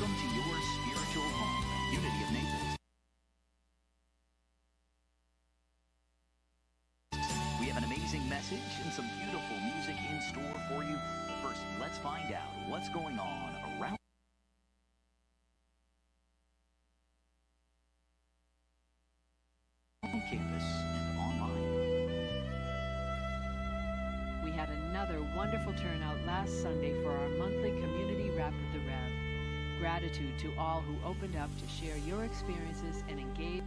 welcome to your spiritual home at Unity of Naples. We have an amazing message and some beautiful music in store for you. But first, let's find out what's going on around campus and online. We had another wonderful turnout last Sunday for our monthly community wrap with the Rev. Gratitude to all who opened up to share your experiences and engage.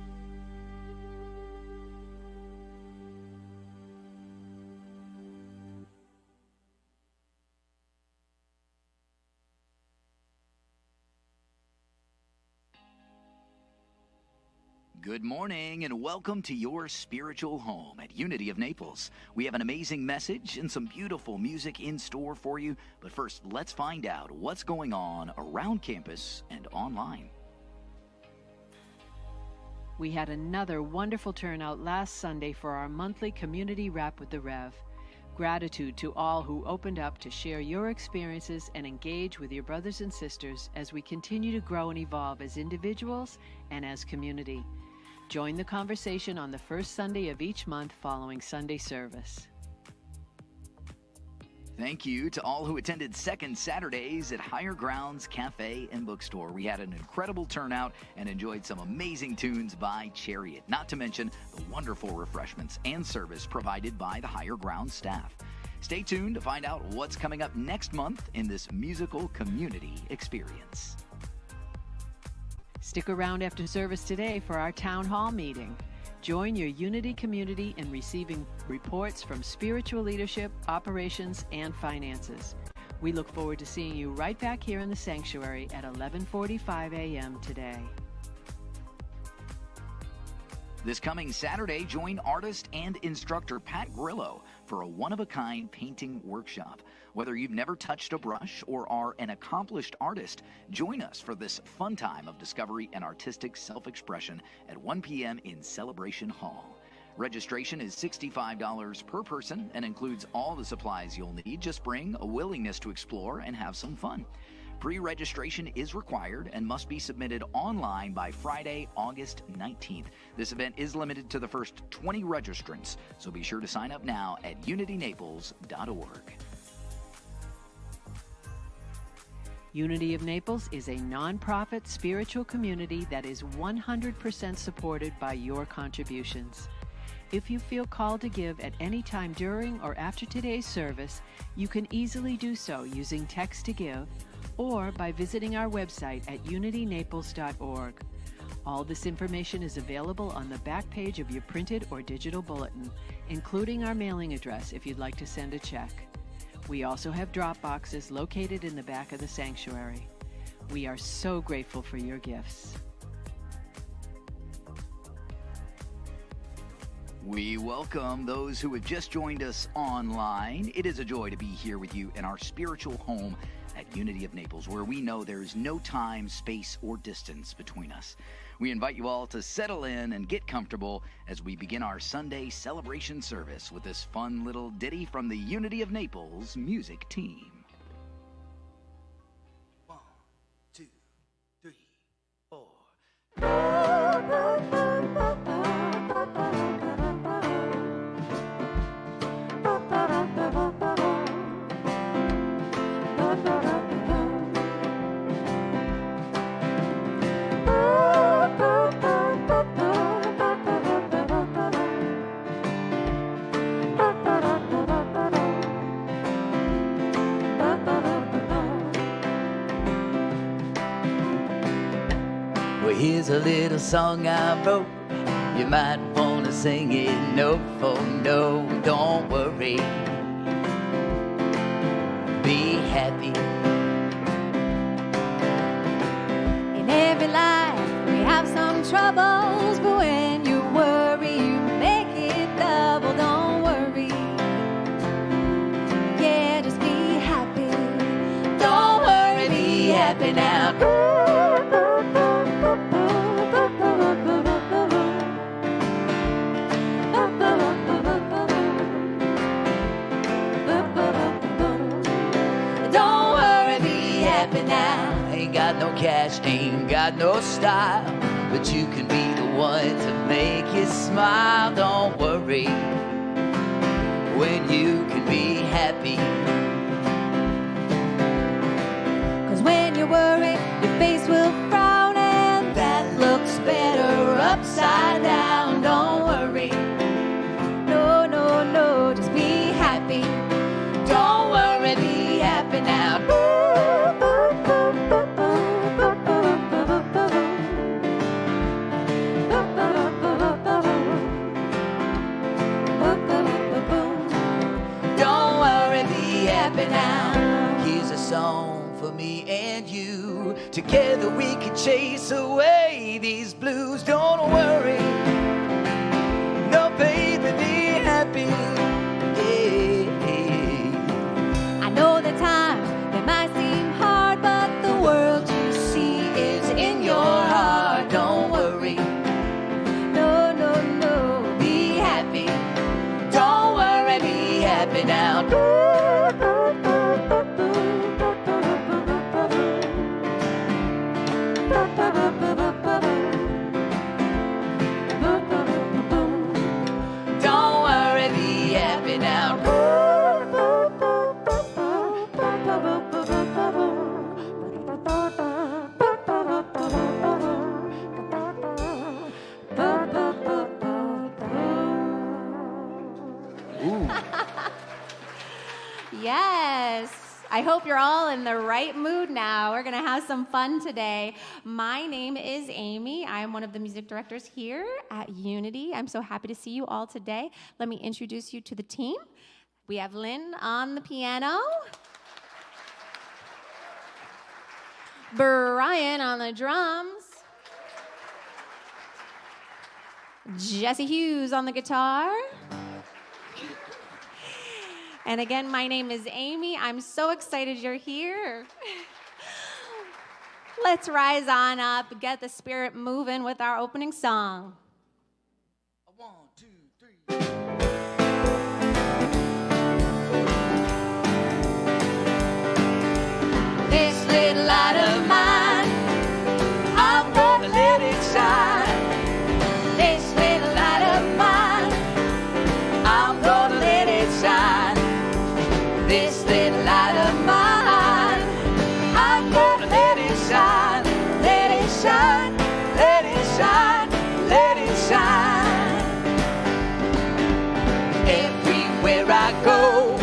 Good morning and welcome to your spiritual home at Unity of Naples. We have an amazing message and some beautiful music in store for you. But first, let's find out what's going on around campus and online. We had another wonderful turnout last Sunday for our monthly community wrap with the Rev. Gratitude to all who opened up to share your experiences and engage with your brothers and sisters as we continue to grow and evolve as individuals and as community. Join the conversation on the first Sunday of each month following Sunday service. Thank you to all who attended Second Saturdays at Higher Grounds Cafe and Bookstore. We had an incredible turnout and enjoyed some amazing tunes by Chariot, not to mention the wonderful refreshments and service provided by the Higher Grounds staff. Stay tuned to find out what's coming up next month in this musical community experience. Stick around after service today for our town hall meeting. Join your Unity community in receiving reports from spiritual leadership, operations, and finances. We look forward to seeing you right back here in the sanctuary at 11:45 a.m. today. This coming Saturday, join artist and instructor Pat Grillo for a one-of-a-kind painting workshop. Whether you've never touched a brush or are an accomplished artist, join us for this fun time of discovery and artistic self-expression at 1 p.m. in Celebration Hall. Registration is $65 per person and includes all the supplies you'll need. Just bring a willingness to explore and have some fun. Pre-registration is required and must be submitted online by Friday, August 19th. This event is limited to the first 20 registrants, so be sure to sign up now at unitynaples.org. Unity of Naples is a nonprofit spiritual community that is 100% supported by your contributions. If you feel called to give at any time during or after today's service, you can easily do so using text to give or by visiting our website at unitynaples.org. All this information is available on the back page of your printed or digital bulletin, including our mailing address if you'd like to send a check. We also have drop boxes located in the back of the sanctuary. We are so grateful for your gifts. We welcome those who have just joined us online. It is a joy to be here with you in our spiritual home at Unity of Naples, where we know there is no time, space, or distance between us. We invite you all to settle in and get comfortable as we begin our Sunday celebration service with this fun little ditty from the Unity of Naples music team. 1, 2, 3, 4. Here's a little song I wrote. You might want to sing it note for note. Don't worry, be happy. In every life we have some troubles, but when you worry you make it double. Don't worry, yeah, just be happy. Don't worry, be happy now. ain't got no cash, ain't got no style, but you can be the one to make you smile. Don't worry when you can be happy. 'Cause when you worry, your face will frown, and that looks better upside down. Don't worry, no, no, no, just be happy. Don't worry, be happy now. Don't worry, be happy now. Here's a song for me and you. Together we can chase away these blues. Don't worry, no baby, be happy. I know the times they might seem hard, but the world you see is in your heart. Don't worry, no, no, no, be happy. Don't worry, be happy now. Don't worry, be happy now. Yes. I hope you're all in the right mood now. We're going to have some fun today. My name is Amy. I'm one of the music directors here at Unity. I'm so happy to see you all today. Let me introduce you to the team. We have Lynn on the piano, Brian on the drums, Jesse Hughes on the guitar. And again, my name is Amy. I'm so excited you're here. Let's rise on up, get the spirit moving with our opening song. 1, 2, 3. This little light of mine, I'm gonna let it shine. This little light of mine, I'm gonna let it shine. This little light of mine, I'm gonna let it shine. Let it shine, let it shine, let it shine. Everywhere I go,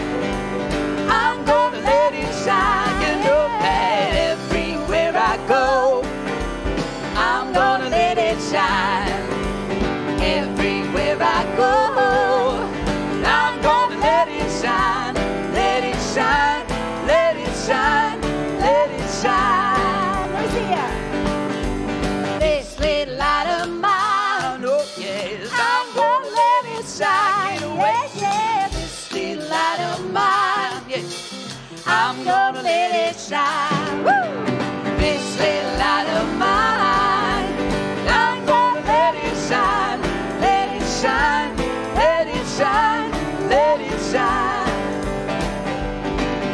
I'm gonna let it shine. You know that everywhere I go, I'm gonna let it shine. Everywhere I go, I'm gonna let it shine. Let it shine, let it shine, let it shine. Let me see ya. This little light of mine, oh yes, I'm gonna let it shine. Yeah, yeah, this little light of mine, yes, I'm gonna let it shine. Woo! This little light of mine, I'm gonna let it shine. Let it shine, let it shine, let it shine.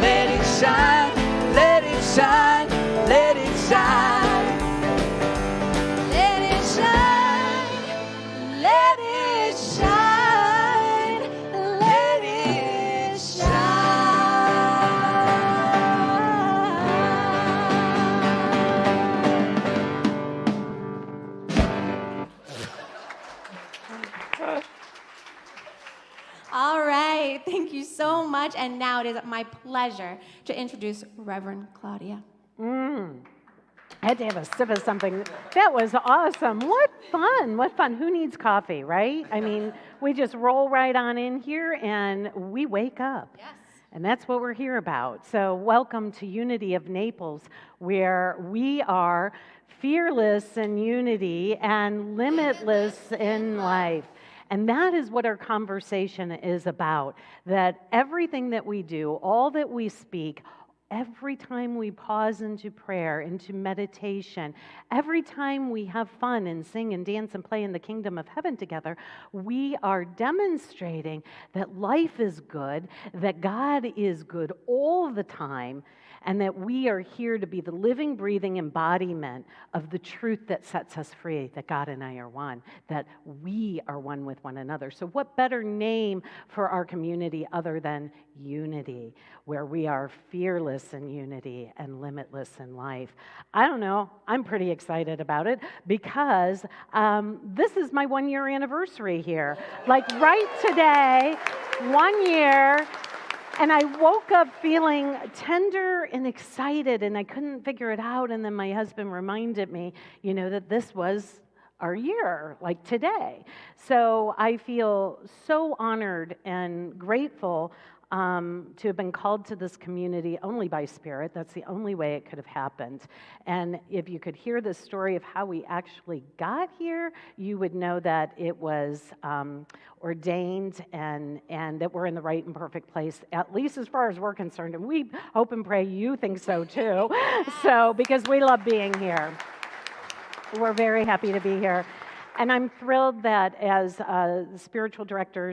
Let it shine, let it shine, let it shine. Let it shine, let it shine, let it shine. All right, thank you so much. And now it is my pleasure to introduce Reverend Claudia. I had to have a sip of something. That was awesome. What fun. What fun. Who needs coffee, right? I mean, we just roll right on in here and we wake up. Yes. And that's what we're here about. So welcome to Unity of Naples, where we are fearless in unity and limitless in life. And that is what our conversation is about, that everything that we do, all that we speak, Every time we pause into prayer, into meditation, every time we have fun and sing and dance and play in the kingdom of heaven together, we are demonstrating that life is good, that God is good all the time, and that we are here to be the living, breathing embodiment of the truth that sets us free, that God and I are one, that we are one with one another. So what better name for our community other than unity, where we are fearless in unity and limitless in life? I don't know. I'm pretty excited about it because this is my 1-year anniversary here. Like right today, 1 year. And I woke up feeling tender and excited, and I couldn't figure it out. And then my husband reminded me, that this was our year, like today. So I feel so honored and grateful to have been called to this community only by Spirit. That's the only way it could have happened. And if you could hear the story of how we actually got here, you would know that it was ordained and that we're in the right and perfect place, at least as far as we're concerned. And we hope and pray you think so too. So, because we love being here. We're very happy to be here. And I'm thrilled that as spiritual director,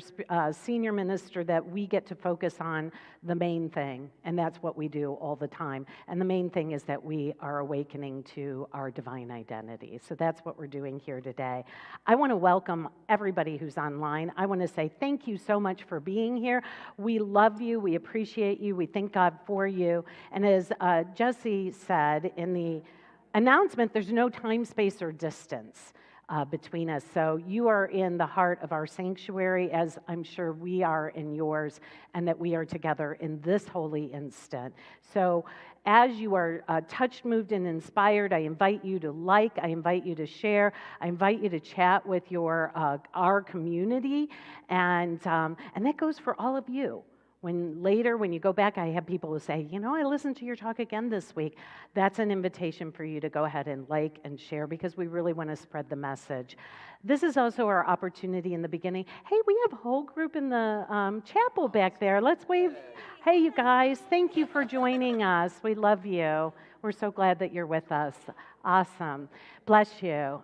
senior minister, that we get to focus on the main thing, and that's what we do all the time. And the main thing is that we are awakening to our divine identity. So that's what we're doing here today. I want to welcome everybody who's online. I want to say thank you so much for being here. We love you. We appreciate you. We thank God for you. And as Jesse said in the announcement, there's no time, space, or distance between us. So you are in the heart of our sanctuary, as I'm sure we are in yours, and that we are together in this holy instant. So as you are touched, moved, and inspired, I invite you to like, I invite you to share, I invite you to chat with our community, and that goes for all of you. When you go back, I have people who say, I listened to your talk again this week. That's an invitation for you to go ahead and like and share, because we really want to spread the message. This is also our opportunity in the beginning. Hey, we have a whole group in the chapel back there. Let's wave. Hey, you guys, thank you for joining us. We love you. We're so glad that you're with us. Awesome. Bless you.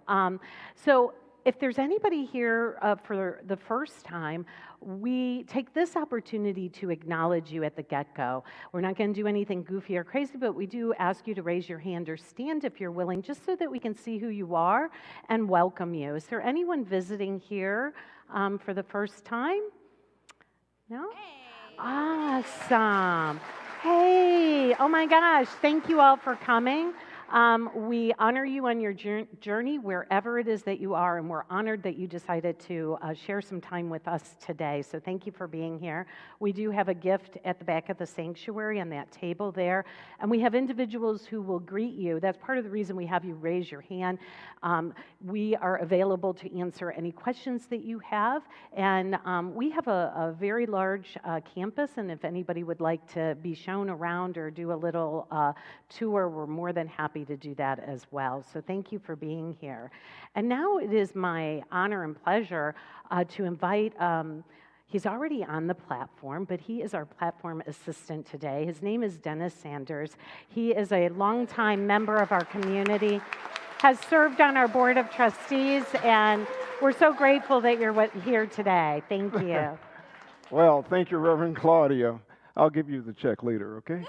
So if there's anybody here for the first time, we take this opportunity to acknowledge you at the get-go. We're not going to do anything goofy or crazy, but we do ask you to raise your hand or stand if you're willing, just so that we can see who you are and welcome you. Is there anyone visiting here for the first time? No? Hey. Awesome. Hey, oh my gosh, thank you all for coming. We honor you on your journey wherever it is that you are, and we're honored that you decided to share some time with us today. So thank you for being here. We do have a gift at the back of the sanctuary on that table there, and we have individuals who will greet you. That's part of the reason we have you raise your hand. We are available to answer any questions that you have, and we have a very large campus, and if anybody would like to be shown around or do a little tour, we're more than happy to do that as well. So thank you for being here. And now it is my honor and pleasure to invite, he's already on the platform, but he is our platform assistant today. His name is Dennis Sanders. He is a longtime member of our community, has served on our board of trustees, and we're so grateful that you're here today. Thank you. Well, thank you, Reverend Claudia. I'll give you the check later, okay?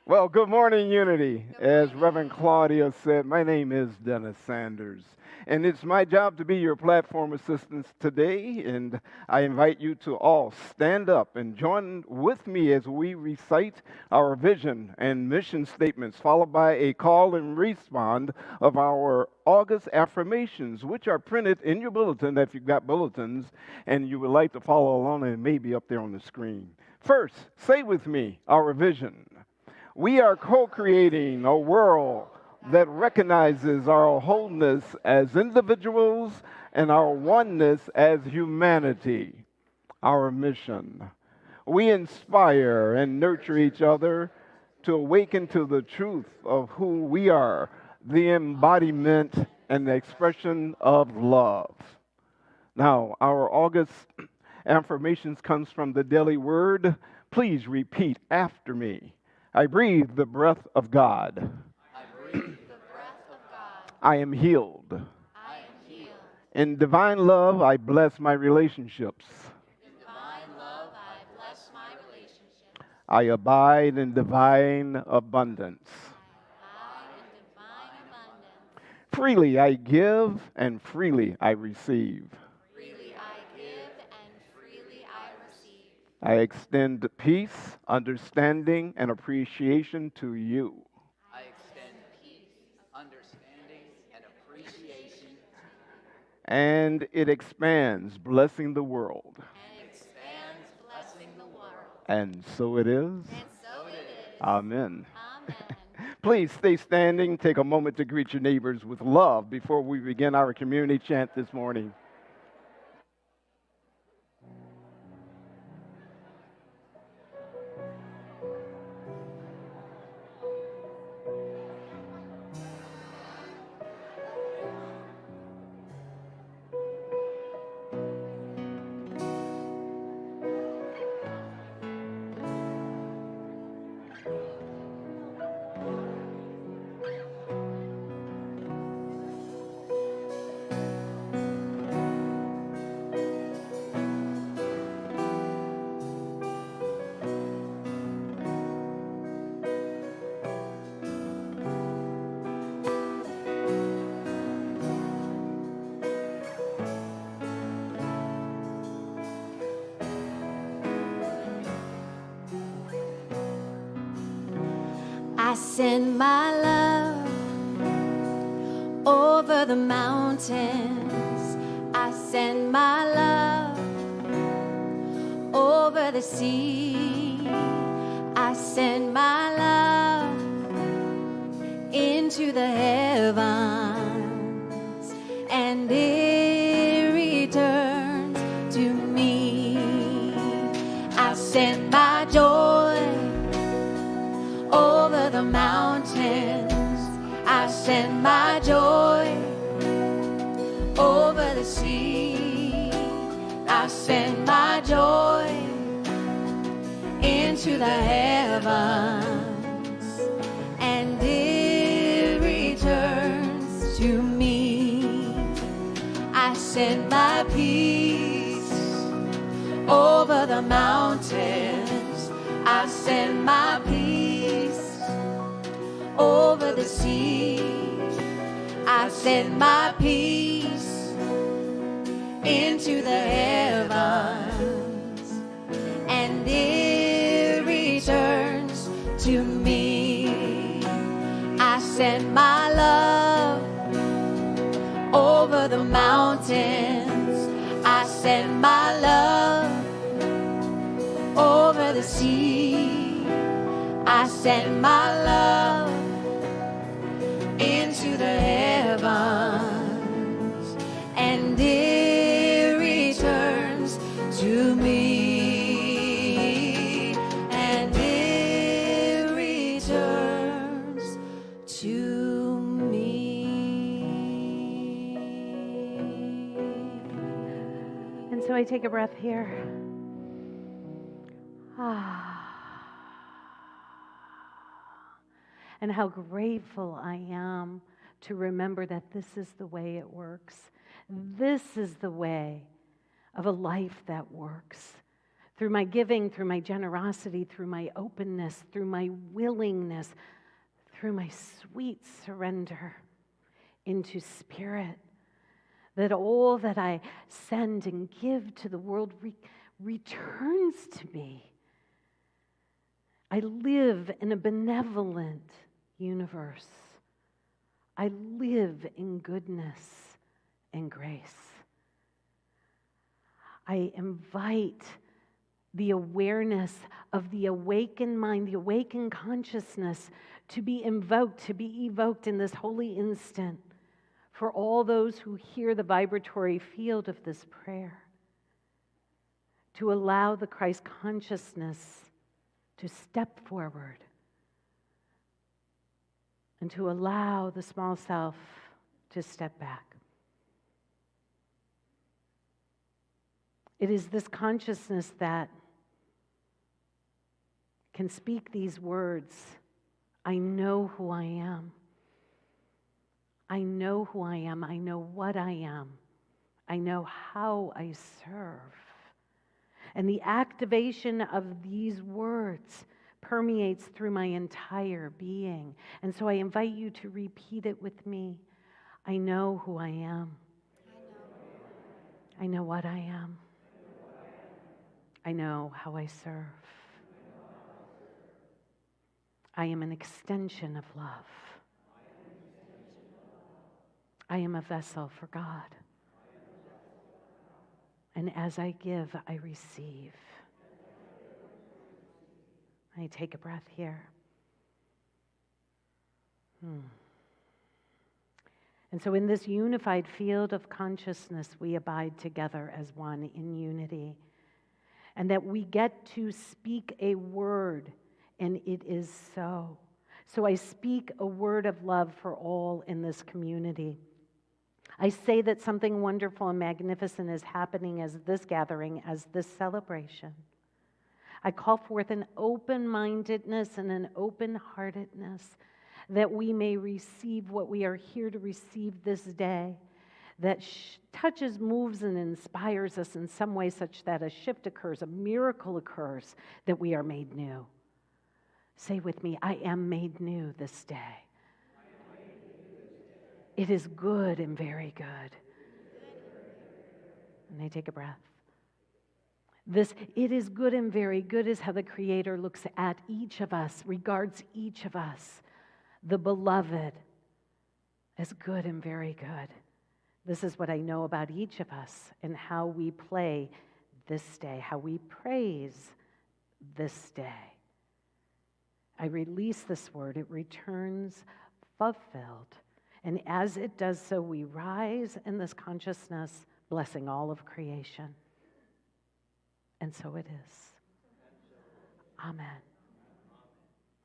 Well, good morning, Unity. As Reverend Claudia said, my name is Dennis Sanders, and it's my job to be your platform assistant today, and I invite you to all stand up and join with me as we recite our vision and mission statements, followed by a call and respond of our August affirmations, which are printed in your bulletin if you've got bulletins and you would like to follow along, and may be up there on the screen. First, say with me our vision. We are co-creating a world that recognizes our wholeness as individuals and our oneness as humanity. Our mission. We inspire and nurture each other to awaken to the truth of who we are, the embodiment and the expression of love. Now, our August Affirmations comes from the daily word. Please repeat after me. I breathe the breath of God. I breathe the breath of God. I am healed. I am healed. In divine love, I bless my relationships. In divine love, I bless my relationships. I abide in divine abundance. I abide in divine abundance. Freely I give and freely I receive. Freely I give and freely I receive. I extend peace, understanding, and appreciation to you. I extend peace, understanding, and appreciation. And it expands, blessing the world. And expands, blessing the world. And so it is. And so it is. Amen. Amen. Please stay standing. Take a moment to greet your neighbors with love before we begin our community chant this morning. I send my love over the mountains. I send my love over the sea. I send my love into the heavens, and it returns to me. I send my joy over the mountains. I send my joy over the sea. I send my joy into the heavens, and it returns to me. I send my peace over the mountains. I send my peace over the sea. I send my peace into the heavens, and it returns to me. I send my love over the mountains. I send my love over the sea. I send my love into the heavens, and it returns to me, and it returns to me. And so I take a breath here. And how grateful I am to remember that this is the way it works. This is the way of a life that works. Through my giving, through my generosity, through my openness, through my willingness, through my sweet surrender into spirit, that all that I send and give to the world returns to me. I live in a benevolent universe. I live in goodness and grace. I invite the awareness of the awakened mind, the awakened consciousness to be invoked, to be evoked in this holy instant for all those who hear the vibratory field of this prayer, to allow the Christ consciousness to step forward and to allow the small self to step back. It is this consciousness that can speak these words. I know who I am. I know who I am. I know what I am. I know how I serve. And the activation of these words permeates through my entire being. And so I invite you to repeat it with me. I know who I am. I know what I am. I know how I serve. I am an extension of love. I am a vessel for God. And as I give, I receive. I take a breath here. And so in this unified field of consciousness, we abide together as one in unity. And that we get to speak a word, and it is so. So I speak a word of love for all in this community. I say that something wonderful and magnificent is happening as this gathering, as this celebration. I call forth an open-mindedness and an open-heartedness that we may receive what we are here to receive this day, that touches, moves, and inspires us in some way such that a shift occurs, a miracle occurs, that we are made new. Say with me, I am made new this day. It is good and very good. And I take a breath. This, it is good and very good, is how the Creator looks at each of us, regards each of us, the beloved, as good and very good. This is what I know about each of us and how we play this day, how we praise this day. I release this word, it returns fulfilled. And as it does so, we rise in this consciousness, blessing all of creation. And so it is. Amen.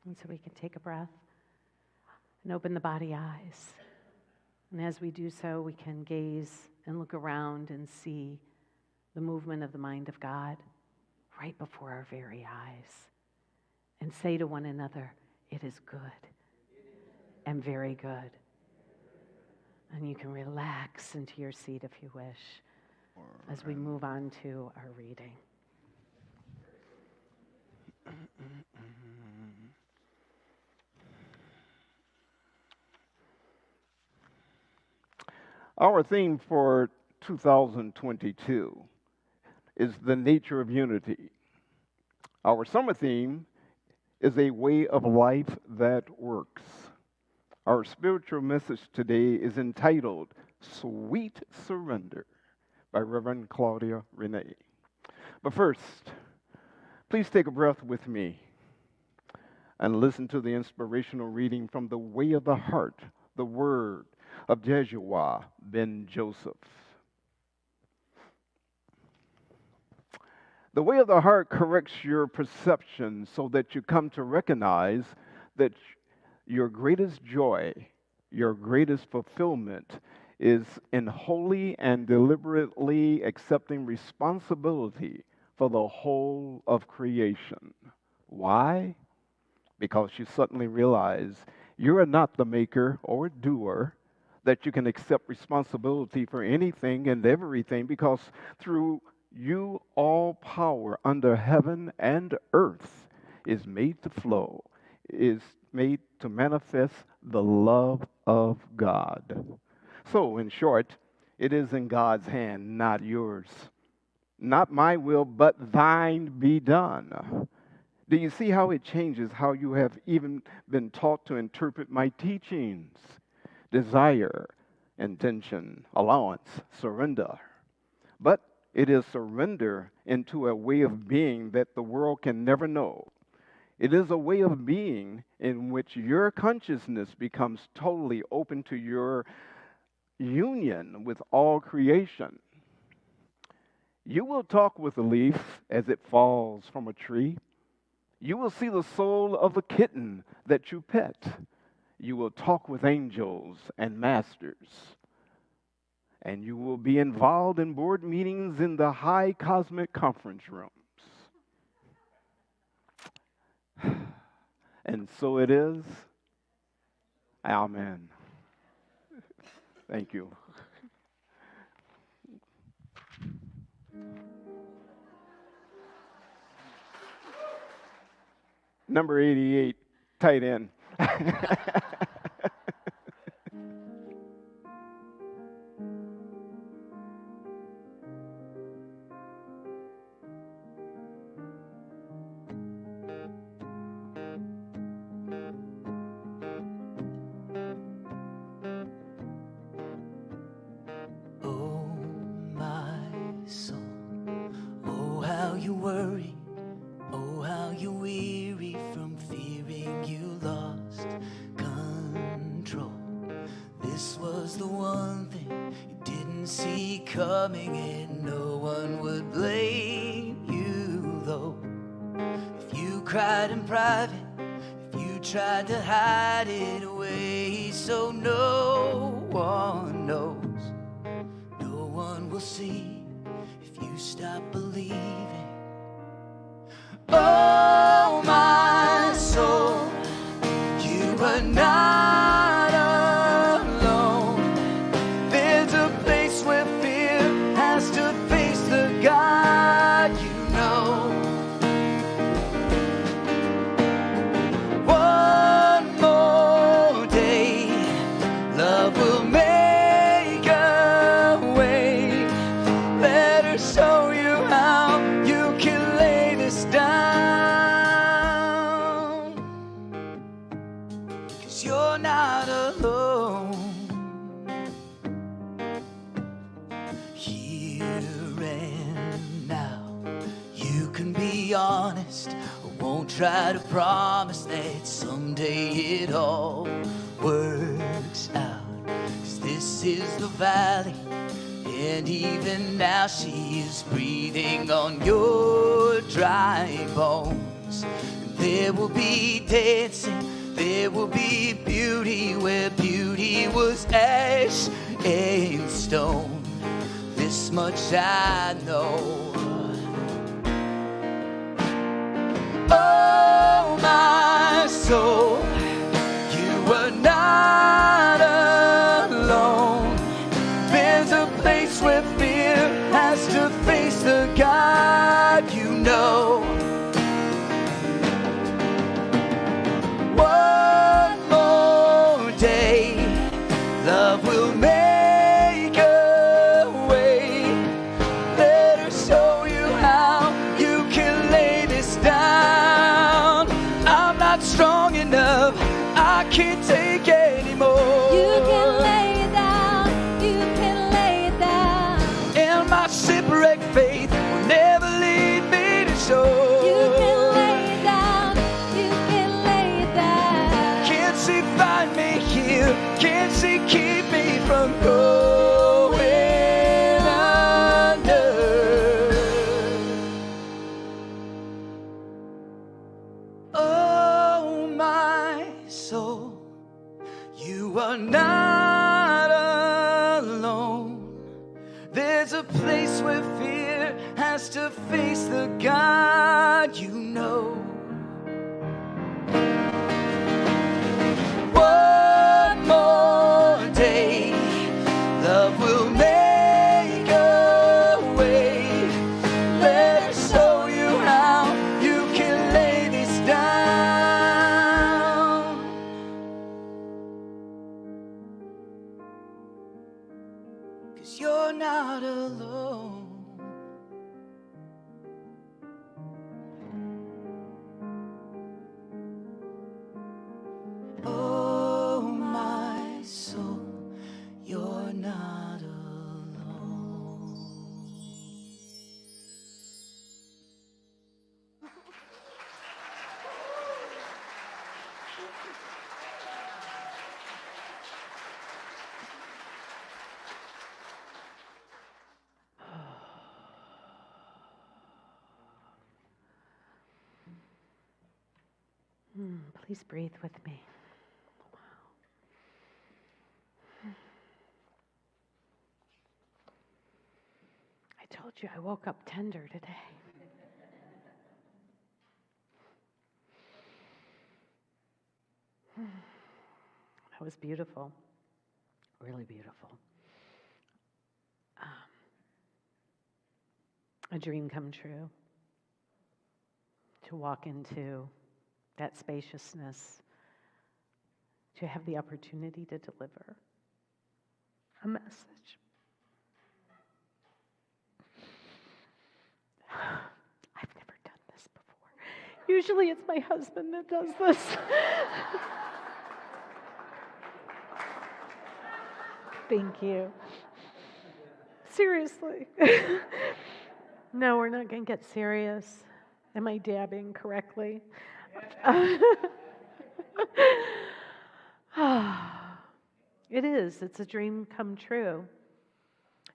And so we can take a breath and open the body eyes. And as we do so, we can gaze and look around and see the movement of the mind of God right before our very eyes. And say to one another, it is good and very good. And you can relax into your seat if you wish as we move on to our reading. Our theme for 2022 is the nature of unity. Our summer theme is a way of life that works. Our spiritual message today is entitled Sweet Surrender by Reverend Claudia René. But first, please take a breath with me and listen to the inspirational reading from the Way of the Heart, the Word of Jeshua ben Joseph. The way of the heart corrects your perception so that you come to recognize that your greatest joy, your greatest fulfillment is in wholly and deliberately accepting responsibility for the whole of creation. Why? Because you suddenly realize you are not the maker or doer, that you can accept responsibility for anything and everything, because through you all power under heaven and earth is made to flow, is made to manifest the love of God. So, in short, it is in God's hand, not yours. Not my will, but thine be done. Do you see how it changes how you have even been taught to interpret my teachings? Desire, intention, allowance, surrender. But it is surrender into a way of being that the world can never know. It is a way of being in which your consciousness becomes totally open to your union with all creation. You will talk with a leaf as it falls from a tree. You will see the soul of a kitten that you pet. You will talk with angels and masters. and you will be involved in board meetings in the high cosmic conference rooms. And so it is. Amen. Thank you. Number 88, tight end. Tried to hide it away so no one knows, no one will see if you stop believing. Oh, my soul, you are not alone. There's a place where fear has to face the God you know. Try to promise that someday it all works out. 'Cause this is the valley, and even now she is breathing on your dry bones. And there will be dancing, there will be beauty where beauty was ash and stone. This much I know. Oh, my soul, you are not alone. There's a place where fear has to face the God you know. One more day, love will make a way. Let her show you how you can lay this down. Strong enough, I can't take anymore. You can lay it down, you can lay it down. And my shipwrecked faith will never lead me to shore. You can lay it down, you can lay it down. Can't she find me here? Can't she keep me from going under? Soul, you are not alone. There's a place where fear has to face the God you know. One more day, love will make a way. Let her show you how you can lay this down. You're not alone. Oh, my soul, you're not alone. Please breathe with me. you I woke up tender today. That was beautiful, really beautiful. A dream come true, to walk into that spaciousness, to have the opportunity to deliver a message. I've never done this before. Usually it's my husband that does this. Thank you. Seriously. No, we're not going to get serious. Am I dabbing correctly? It is. It's a dream come true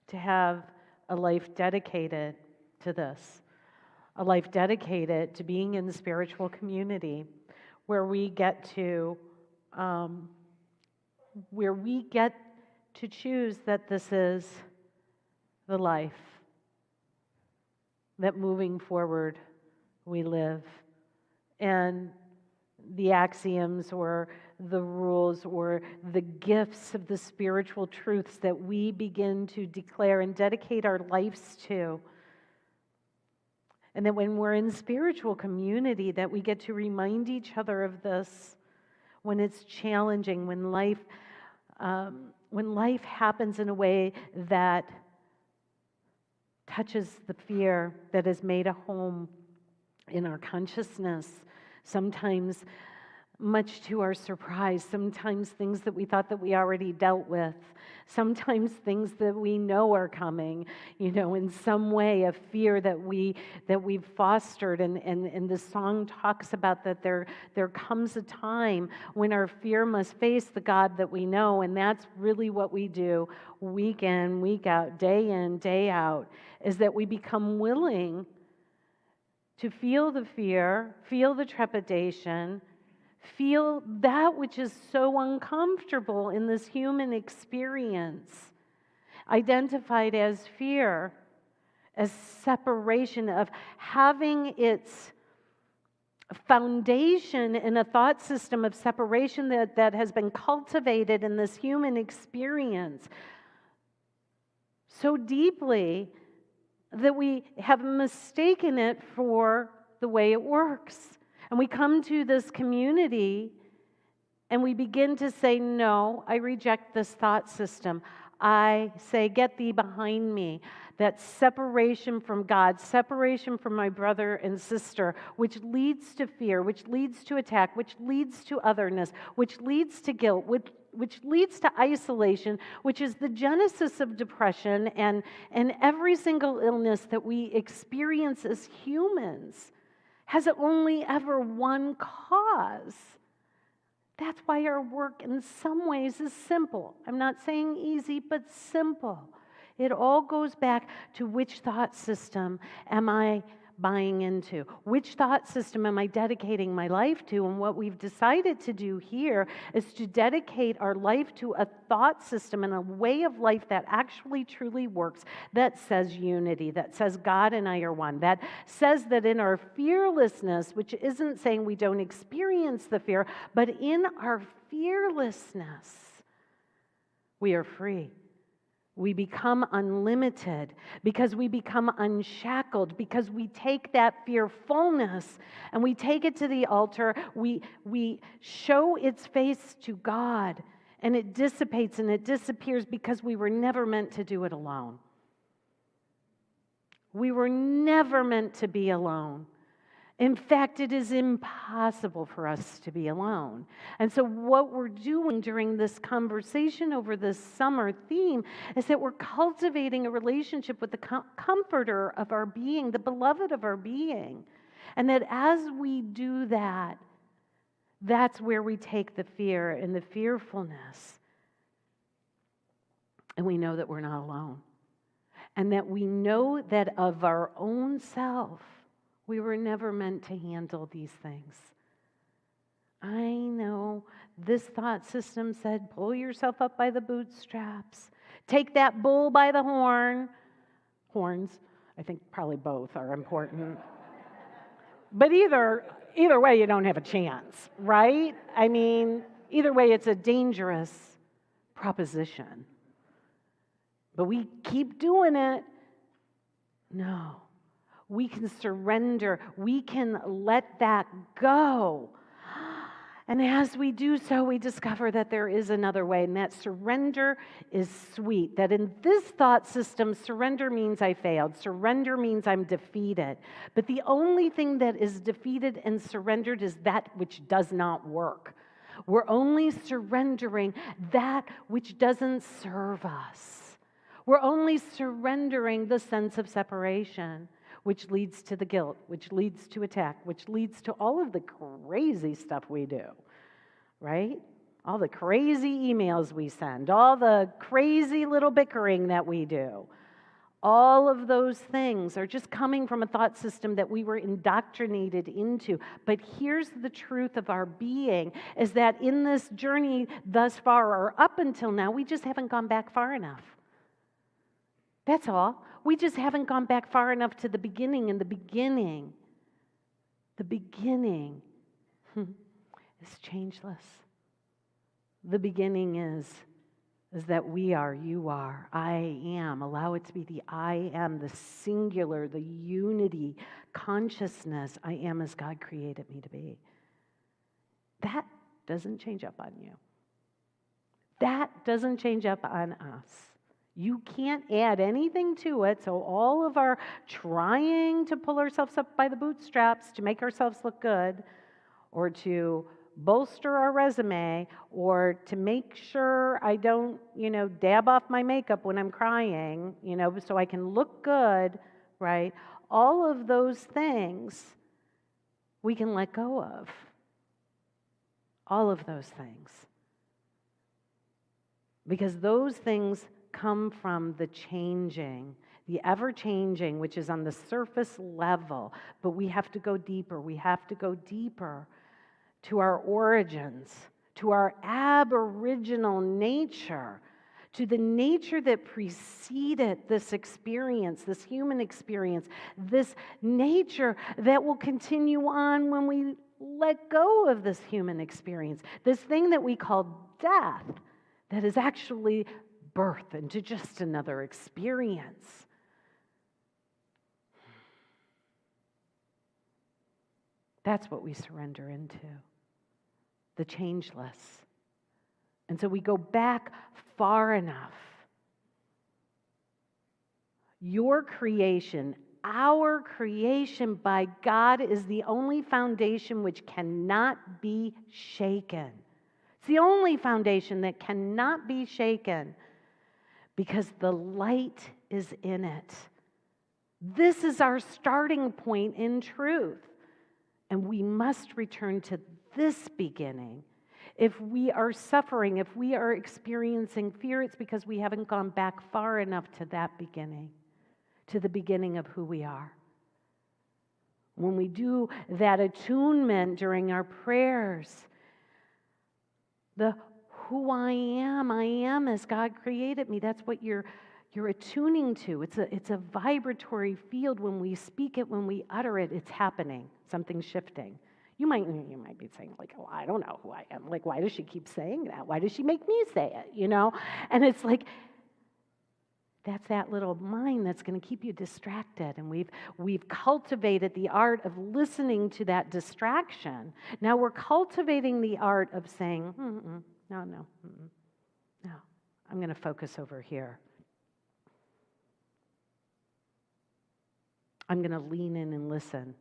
to have a life dedicated to this, a life dedicated to being in the spiritual community where we get to choose that this is the life that moving forward we live. And the axioms or the rules or the gifts of the spiritual truths that we begin to declare and dedicate our lives to. And that when we're in spiritual community, that we get to remind each other of this when it's challenging, when life happens in a way that touches the fear that has made a home in our consciousness, sometimes much to our surprise, sometimes things that we thought that we already dealt with, sometimes things that we know are coming, in some way, a fear that we've fostered. And the song talks about that there comes a time when our fear must face the God that we know, and that's really what we do week in, week out, day in, day out, is that we become willing to feel the fear, feel the trepidation, feel that which is so uncomfortable in this human experience, identified as fear, as separation, of having its foundation in a thought system of separation that has been cultivated in this human experience so deeply that we have mistaken it for the way it works. And we come to this community and we begin to say, no, I reject this thought system. I say, get thee behind me. That separation from God, separation from my brother and sister, which leads to fear, which leads to attack, which leads to otherness, which leads to guilt, which leads to isolation, which is the genesis of depression and every single illness that we experience as humans has only ever one cause. That's why our work in some ways is simple. I'm not saying easy, but simple. It all goes back to which thought system am I buying into? Which thought system am I dedicating my life to? And what we've decided to do here is to dedicate our life to a thought system and a way of life that actually truly works, that says unity, that says God and I are one, that says that in our fearlessness, which isn't saying we don't experience the fear, but in our fearlessness, we are free. We become unlimited because we become unshackled, because we take that fearfulness and we take it to the altar. We show its face to God, and it dissipates and it disappears because we were never meant to do it alone. We were never meant to be alone. In fact, it is impossible for us to be alone. And so what we're doing during this conversation over this summer theme is that we're cultivating a relationship with the comforter of our being, the beloved of our being. And that as we do that, that's where we take the fear and the fearfulness. And we know that we're not alone. And that we know that of our own self, we were never meant to handle these things. I know this thought system said, pull yourself up by the bootstraps. Take that bull by the horns. I think probably both are important. But either way, you don't have a chance, right? I mean, either way, it's a dangerous proposition. But we keep doing it. No. We can surrender. We can let that go. And as we do so, we discover that there is another way, and that surrender is sweet. That in this thought system, surrender means I failed. Surrender means I'm defeated. But the only thing that is defeated and surrendered is that which does not work. We're only surrendering that which doesn't serve us. We're only surrendering the sense of separation, which leads to the guilt, which leads to attack, which leads to all of the crazy stuff we do, right? All the crazy emails we send, all the crazy little bickering that we do. All of those things are just coming from a thought system that we were indoctrinated into. But here's the truth of our being, is that in this journey thus far, or up until now, we just haven't gone back far enough. That's all. We just haven't gone back far enough to the beginning, and the beginning is changeless. The beginning is that we are, you are, I am. Allow it to be the I am, the singular, the unity, consciousness. I am as God created me to be. That doesn't change up on you. That doesn't change up on us. You can't add anything to it, so all of our trying to pull ourselves up by the bootstraps to make ourselves look good, or to bolster our resume, or to make sure I don't, dab off my makeup when I'm crying, so I can look good, right? All of those things we can let go of. All of those things. Because those things come from the changing, the ever-changing, which is on the surface level, but we have to go deeper. We have to go deeper to our origins, to our aboriginal nature, to the nature that preceded this experience, this human experience, this nature that will continue on when we let go of this human experience, this thing that we call death, that is actually birth into just another experience. That's what we surrender into, the changeless. And so we go back far enough. Your creation, our creation by God, is the only foundation which cannot be shaken. It's the only foundation that cannot be shaken, because the light is in it. This is our starting point in truth. And we must return to this beginning. If we are suffering, if we are experiencing fear, it's because we haven't gone back far enough to that beginning, to the beginning of who we are. When we do that attunement during our prayers, the who I am as God created me. That's what you're attuning to. It's a vibratory field. When we speak it, when we utter it, it's happening. Something's shifting. You might be saying, like, oh, I don't know who I am. Like, why does she keep saying that? Why does she make me say it? And it's like, that's that little mind that's going to keep you distracted. And we've cultivated the art of listening to that distraction. Now we're cultivating the art of saying, no, I'm going to focus over here. I'm going to lean in and listen.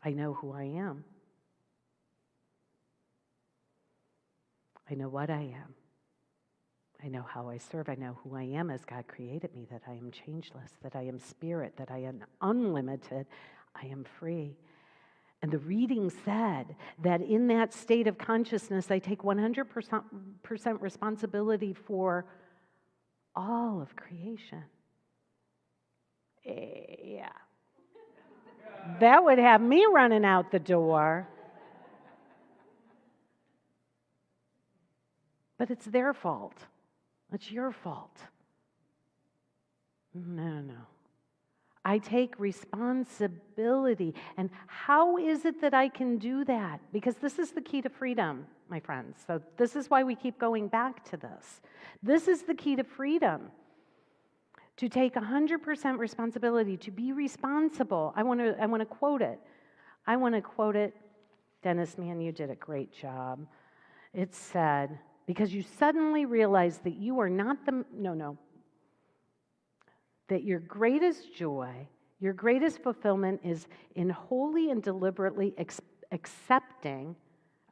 I know who I am. I know what I am. I know how I serve. I know who I am as God created me, that I am changeless, that I am spirit, that I am unlimited, I am free. And the reading said that in that state of consciousness, I take 100% responsibility for all of creation. Yeah. That would have me running out the door. But it's their fault. It's your fault. No. I take responsibility. And how is it that I can do that? Because this is the key to freedom, my friends. So this is why we keep going back to this. This is the key to freedom. To take 100% responsibility, to be responsible. I want to quote it. Dennis, man, you did a great job. It said, because you suddenly realize that you are not that your greatest joy, your greatest fulfillment is in wholly and deliberately accepting.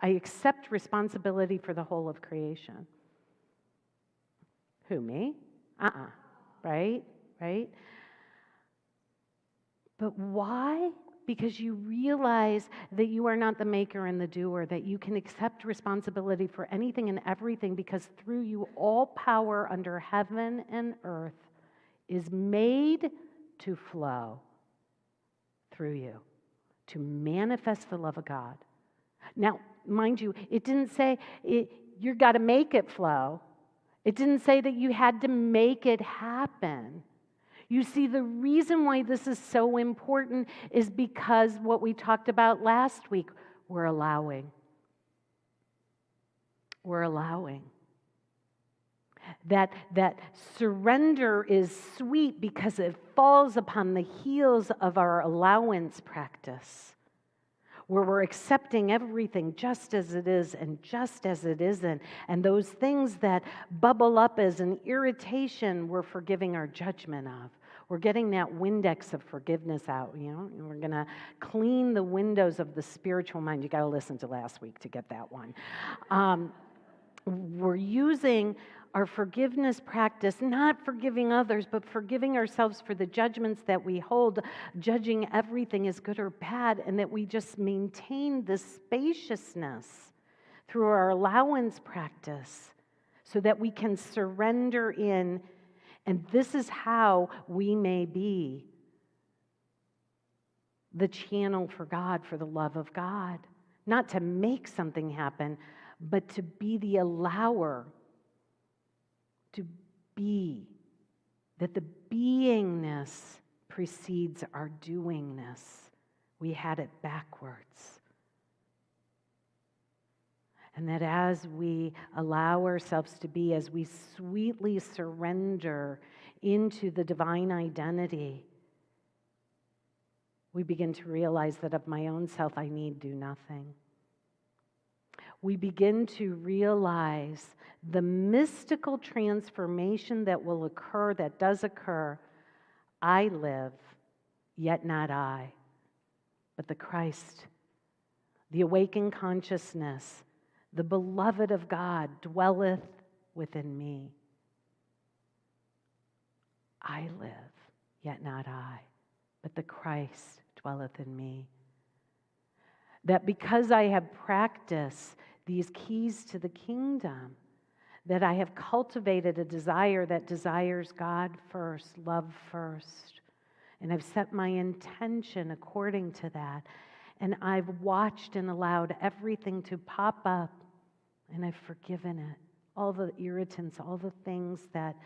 I accept responsibility for the whole of creation. Who, me? Right? But why? Because you realize that you are not the maker and the doer, that you can accept responsibility for anything and everything, because through you all power under heaven and earth is made to flow through you, to manifest the love of God. Now, mind you, it didn't say you got to make it flow. It didn't say that you had to make it happen. You see, the reason why this is so important is because what we talked about last week, we're allowing. We're allowing. That surrender is sweet because it falls upon the heels of our allowance practice, where we're accepting everything just as it is and just as it isn't. And those things that bubble up as an irritation, we're forgiving our judgment of. We're getting that Windex of forgiveness out, and we're going to clean the windows of the spiritual mind. You got to listen to last week to get that one. We're using our forgiveness practice, not forgiving others, but forgiving ourselves for the judgments that we hold, judging everything as good or bad, and that we just maintain this spaciousness through our allowance practice so that we can surrender in. And this is how we may be the channel for God, for the love of God. Not to make something happen, but to be the allower. To be. That the beingness precedes our doingness. We had it backwards. And that as we allow ourselves to be, as we sweetly surrender into the divine identity, we begin to realize that of my own self, I need do nothing. We begin to realize the mystical transformation that will occur, that does occur. I live, yet not I, but the Christ, the awakened consciousness, the beloved of God dwelleth within me. I live, yet not I, but the Christ dwelleth in me. That because I have practiced these keys to the kingdom, that I have cultivated a desire that desires God first, love first, and I've set my intention according to that, and I've watched and allowed everything to pop up, and I've forgiven it. All the irritants, all the things that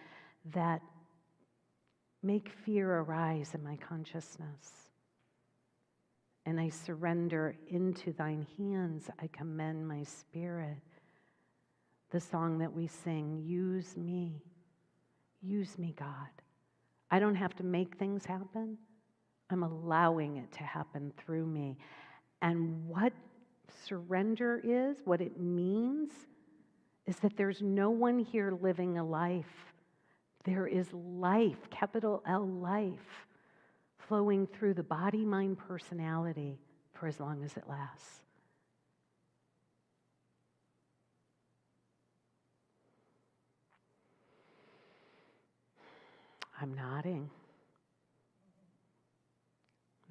make fear arise in my consciousness. And I surrender into thine hands, I commend my spirit. The song that we sing, use me, God. I don't have to make things happen. I'm allowing it to happen through me. And what surrender is, what it means, is that there's no one here living a life. There is life, capital L life, flowing through the body, mind, personality for as long as it lasts. I'm nodding.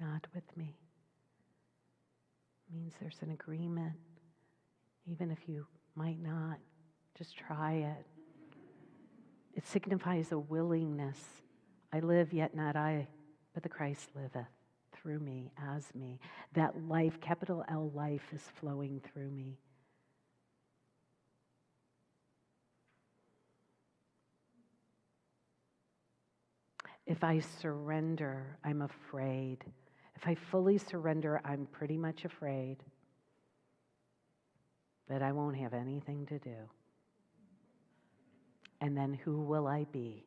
Nod with me. Means there's an agreement. Even if you might not, just try it. It signifies a willingness. I live, yet not I, but the Christ liveth through me, as me. That life, capital L life, is flowing through me. If I surrender, I'm afraid. If I fully surrender, I'm pretty much afraid that I won't have anything to do. And then who will I be?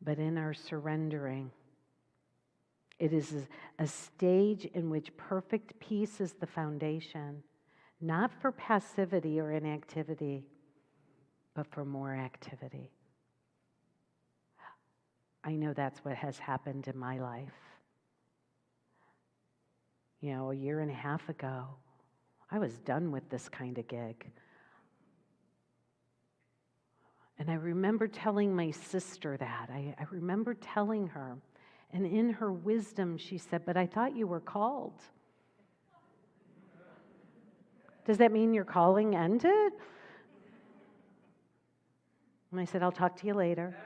But in our surrendering, it is a stage in which perfect peace is the foundation, not for passivity or inactivity, but for more activity. I know that's what has happened in my life. You know, a year and a half ago, I was done with this kind of gig. And I remember telling my sister that. I remember telling her, and in her wisdom, she said, "But I thought you were called." Does that mean your calling ended? And I said, "I'll talk to you later."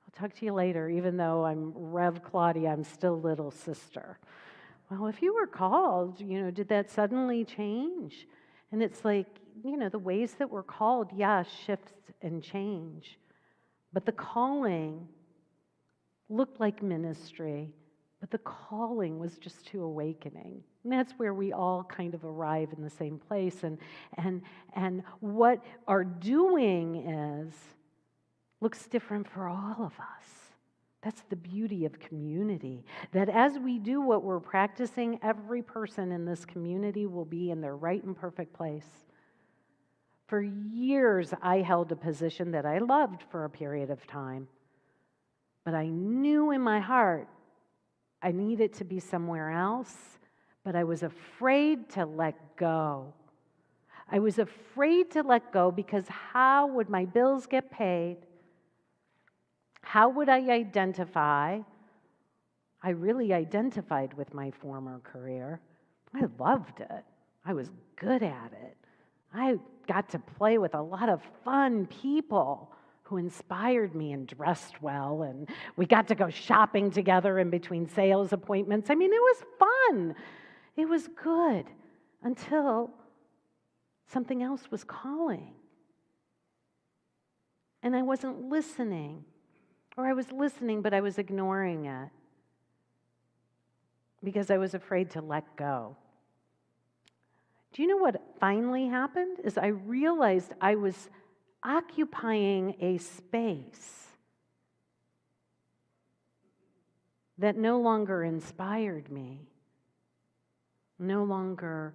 I'll talk to you later, even though I'm Rev Claudia, I'm still little sister. Well, if you were called, did that suddenly change? And it's like, the ways that we're called, shift and change. But the calling looked like ministry, but the calling was just to awakening. And that's where we all kind of arrive in the same place. And what our doing looks different for all of us. That's the beauty of community, that as we do what we're practicing, every person in this community will be in their right and perfect place. For years, I held a position that I loved for a period of time, but I knew in my heart I needed to be somewhere else, but I was afraid to let go. I was afraid to let go because how would my bills get paid? How would I identify? I really identified with my former career. I loved it. I was good at it. I got to play with a lot of fun people who inspired me and dressed well, and we got to go shopping together in between sales appointments. I mean, it was fun. It was good until something else was calling. And I wasn't listening. Or I was listening, but I was ignoring it because I was afraid to let go. Do you know what finally happened? Is I realized I was occupying a space that no longer inspired me, no longer,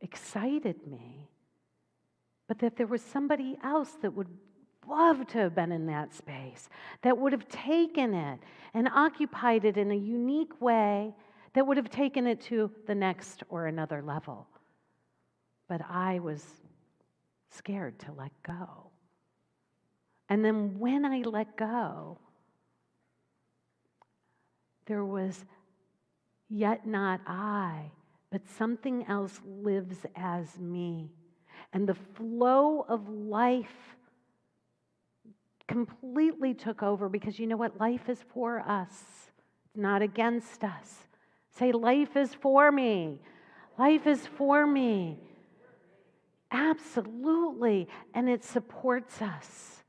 excited me, but that there was somebody else that would love to have been in that space, that would have taken it and occupied it in a unique way, that would have taken it to the next or another level. But I was scared to let go. And then when I let go, there was yet not I, but something else lives as me. And the flow of life completely took over, because you know what? Life is for us. It's not against us. Say, life is for me. Life is for me. Absolutely. And it supports us.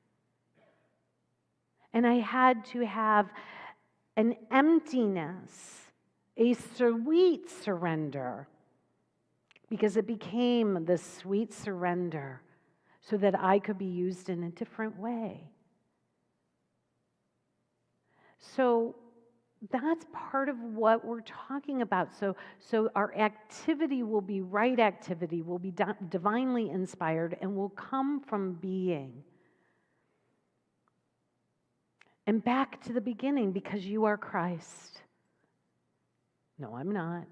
And I had to have an emptiness, a sweet surrender, because it became the sweet surrender so that I could be used in a different way. So that's part of what we're talking about. So our activity will be right activity, will be divinely inspired, and will come from being. And back to the beginning, because you are Christ. No, I'm not.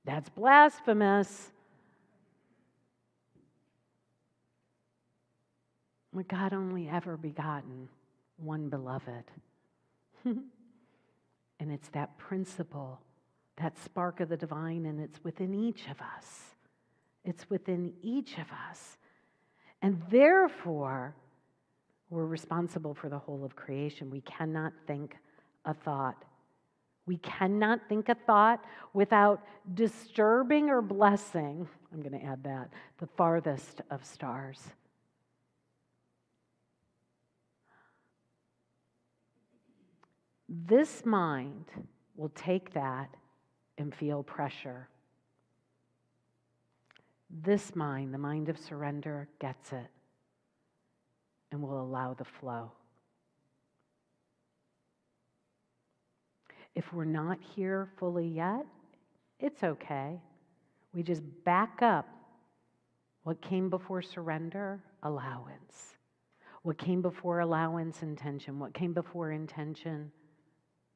That's blasphemous. With God only ever begotten, one beloved. And it's that principle, that spark of the divine, and it's within each of us. It's within each of us. And therefore, we're responsible for the whole of creation. We cannot think a thought. We cannot think a thought without disturbing or blessing, I'm going to add that, the farthest of stars. This mind will take that and feel pressure. This mind, the mind of surrender, gets it and will allow the flow. If we're not here fully yet, it's okay. We just back up. What came before surrender? Allowance. What came before allowance? Intention. What came before intention?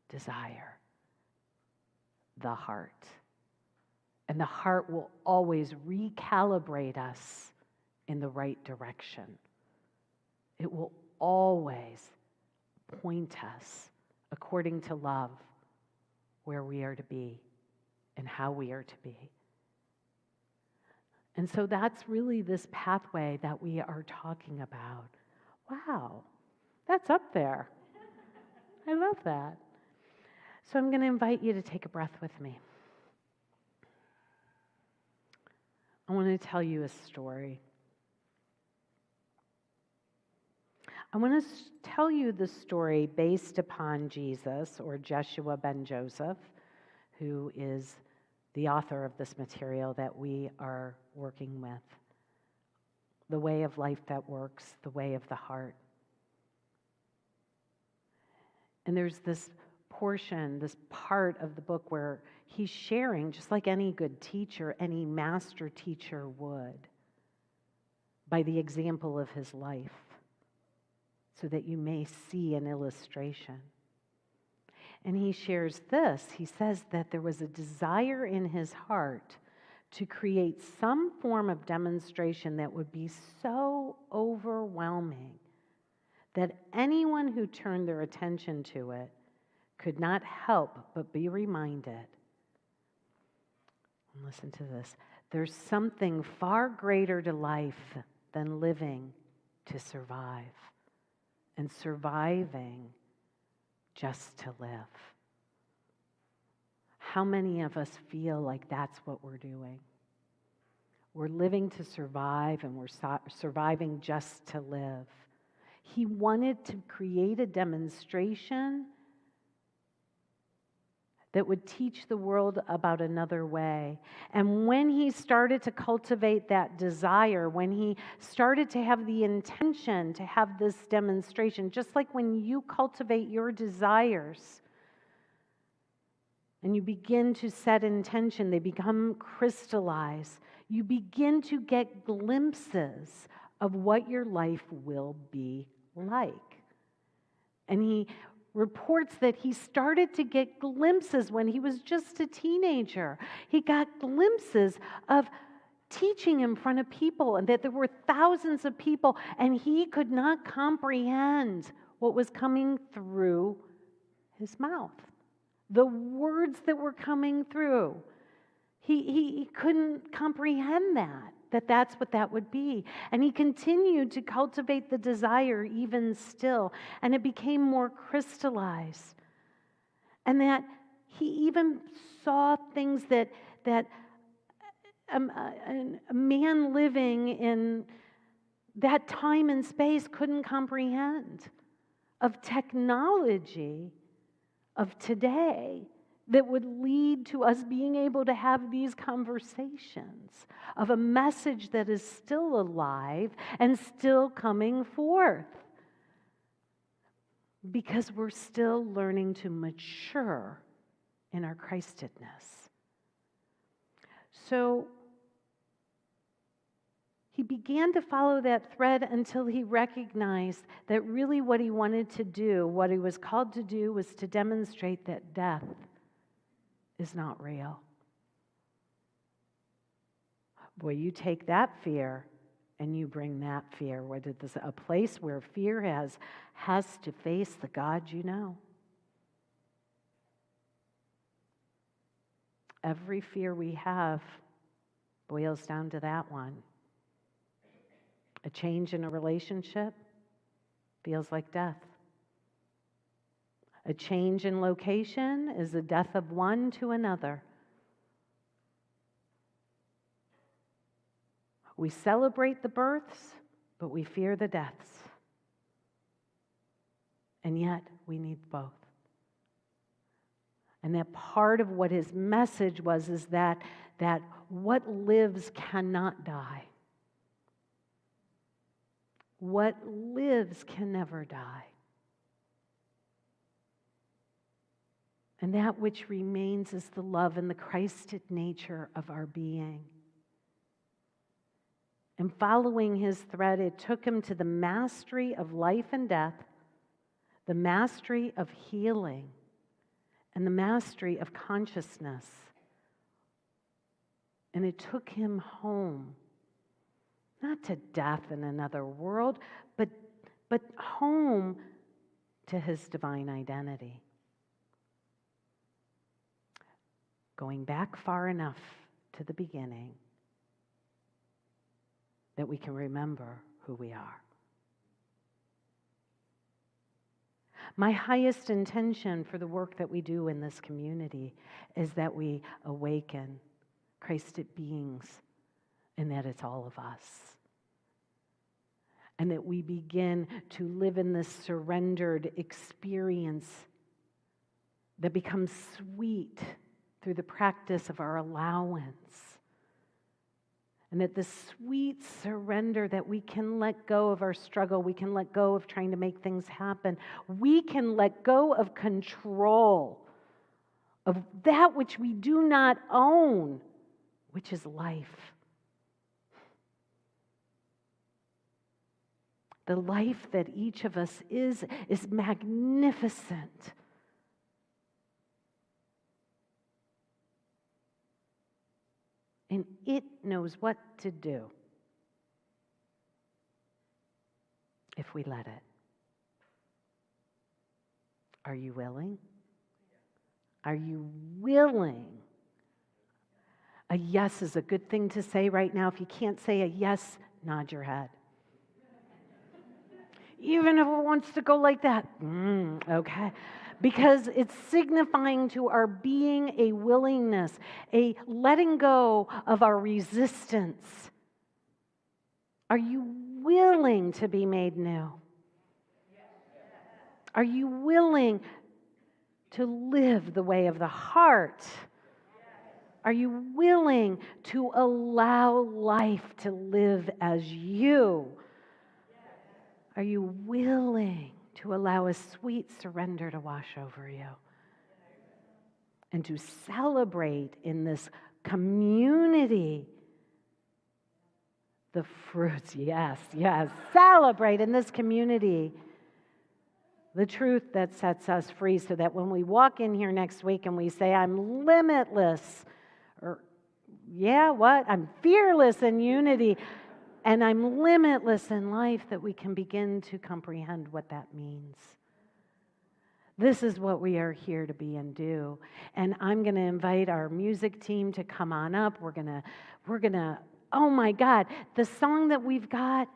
Desire. The heart. And the heart will always recalibrate us in the right direction. It will always point us according to love where we are to be and how we are to be. And so that's really this pathway that we are talking about. Wow, that's up there. I love that. So I'm going to invite you to take a breath with me. I want to tell you a story. I want to tell you the story based upon Jesus, or Jeshua ben Joseph, who is the author of this material that we are working with. The way of life that works, the way of the heart. And there's this portion, this part of the book where he's sharing, just like any good teacher, any master teacher would, by the example of his life, so that you may see an illustration. And he shares this. He says that there was a desire in his heart to create some form of demonstration that would be so overwhelming that anyone who turned their attention to it could not help but be reminded. And listen to this. There's something far greater to life than living to survive, and surviving just to live. How many of us feel like that's what we're doing? We're living to survive, and we're surviving just to live. He wanted to create a demonstration that would teach the world about another way. And when he started to cultivate that desire, when he started to have the intention to have this demonstration, just like when you cultivate your desires and you begin to set intention, they become crystallized. You begin to get glimpses of what your life will be like. And he reports that he started to get glimpses when he was just a teenager. He got glimpses of teaching in front of people, and that there were thousands of people, and he could not comprehend what was coming through his mouth. The words that were coming through. He couldn't comprehend that's what that would be. And he continued to cultivate the desire even still, and it became more crystallized. And that he even saw things that a man living in that time and space couldn't comprehend, of technology of today that would lead to us being able to have these conversations, of a message that is still alive and still coming forth. Because we're still learning to mature in our Christedness. So he began to follow that thread until he recognized that really what he wanted to do, what he was called to do, was to demonstrate that death is not real. Boy, you take that fear and you bring that fear. A place where fear has to face the God you know. Every fear we have boils down to that one. A change in a relationship feels like death. A change in location is the death of one to another. We celebrate the births, but we fear the deaths. And yet, we need both. And that part of what his message was is that what lives cannot die. What lives can never die. And that which remains is the love and the Christed nature of our being. And following his thread, it took him to the mastery of life and death, the mastery of healing, and the mastery of consciousness. And it took him home, not to death in another world, but home to his divine identity. Going back far enough to the beginning that we can remember who we are. My highest intention for the work that we do in this community is that we awaken Christed beings and that it's all of us. And that we begin to live in this surrendered experience that becomes sweet through the practice of our allowance. And that the sweet surrender that we can let go of our struggle, we can let go of trying to make things happen, we can let go of control of that which we do not own, which is life. The life that each of us is magnificent. And it knows what to do if we let it. Are you willing? Are you willing? A yes is a good thing to say right now. If you can't say a yes, nod your head. Even if it wants to go like that, okay. Because it's signifying to our being a willingness, a letting go of our resistance. Are you willing to be made new? Are you willing to live the way of the heart? Are you willing to allow life to live as you? Are you willing to allow a sweet surrender to wash over you? And to celebrate in this community the fruits, yes, celebrate in this community the truth that sets us free, so that when we walk in here next week and we say, I'm limitless, or I'm fearless in unity, and I'm limitless in life, that we can begin to comprehend what that means. This is what we are here to be and do. And I'm going to invite our music team to come on up. We're going to, oh my God, the song that we've got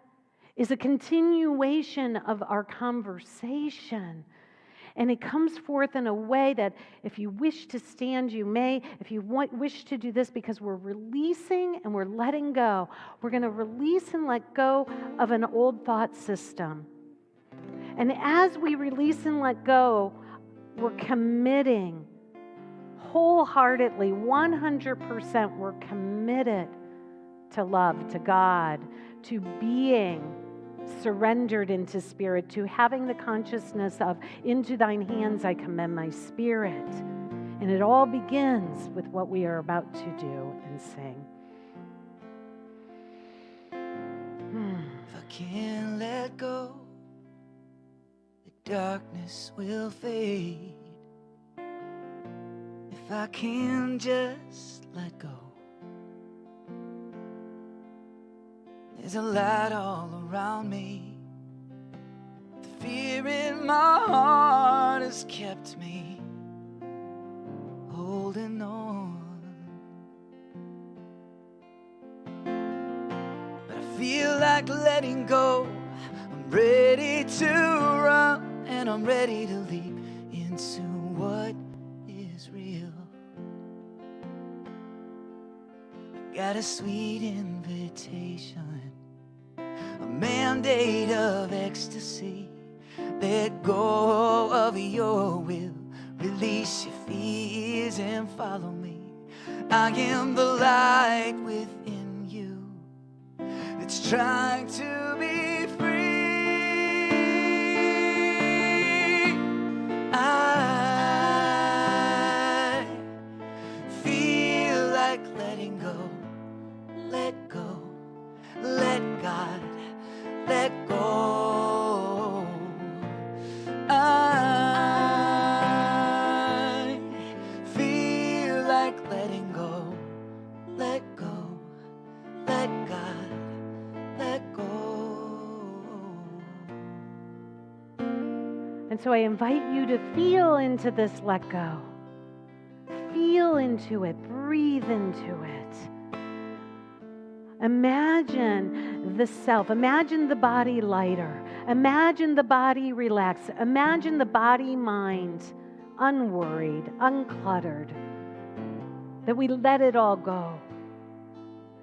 is a continuation of our conversation. And it comes forth in a way that if you wish to stand, you may. If you wish to do this, because we're releasing and we're letting go. We're going to release and let go of an old thought system. And as we release and let go, we're committing wholeheartedly, 100%, we're committed to love, to God, to being surrendered into spirit, to having the consciousness of, into thine hands I commend my spirit. And it all begins with what we are about to do and sing. If I can't let go, the darkness will fade. If I can just let go, there's a light all around me. The fear in my heart has kept me holding on. But I feel like letting go. I'm ready to run, and I'm ready to leap into into what is real. Got a sweet invitation, a mandate of ecstasy. Let go of your will, release your fears and follow me. I am the light within you that's trying to be free. I feel like letting go. Let go, let God, let go. I feel like letting go. Let go, let God, let go. And so I invite you to feel into this let go. Feel into it, breathe into it. Imagine the self, imagine the body lighter, imagine the body relaxed, imagine the body mind unworried, uncluttered, that we let it all go.